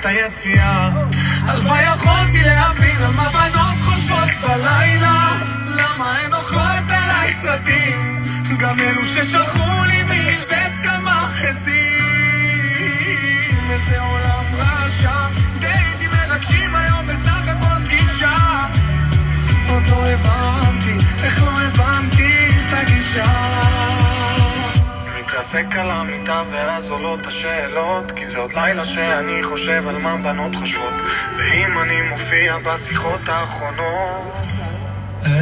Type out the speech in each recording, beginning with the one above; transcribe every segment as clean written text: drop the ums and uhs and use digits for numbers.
היציאה. הלוואי יכולתי להבין על מה בנות חושבות בלילה, למה הן אוכלות עליי סרטים, גם אלו ששלחו לי מלבס כמה חצים. איזה עולם רשע, דייטים מרגשים היום בסך הכל פגישה. עוד לא הבנתי, איך לא הבנתי את הגישה. מתרסק על המיטה ואז עולות השאלות, כי זה עוד לילה שאני חושב על מה בנות חושבות, ואם אני מופיע בשיחות האחרונות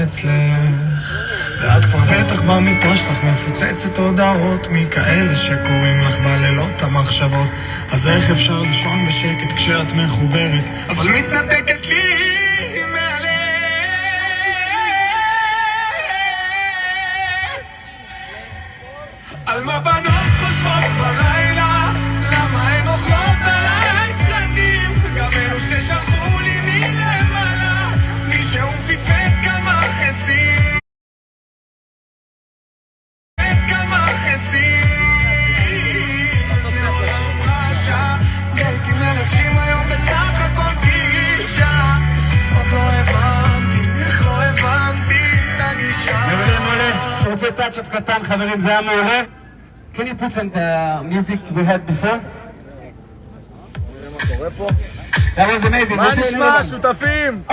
אצלך, ואת כבר בטח במיטה שלך מפוצצת הודעות מכאלה שקוראים לך בלילות המחשבות. אז איך אפשר לישון בשקט כשאת מחוברת אבל מתנתקת לי מהלב? על מה בנות חושבות בלילה, למה הן אוכלות עליי סרטים, גם אלו ששלחו לי מלמעלה, מישהו פספס כמה חצים, כמה חצים. זה עולם רשע, דייטים מרגשים היום בסך הכל פגישה. עוד לא הבנתי, איך לא הבנתי את הגישה. מעולה. אני רוצה טאצ'אפ קטן חברים, זה היה מעולה. Can you put some music we had before? That was amazing. מה נשמע שותפים? Oh!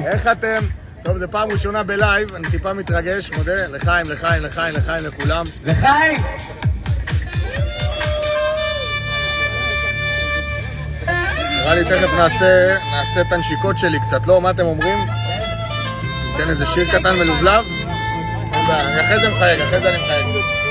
איך אתם? טוב, זה פעם ראשונה בלייב, אני טיפה מתרגש, מודה לחיים, לכולם. לחיים! נראה לי תכף נעשה את הנשיקות שלי קצת, לא? מה אתם אומרים? ניתן איזה שיר קטן מלובלב? אחרי זה אני מחייג.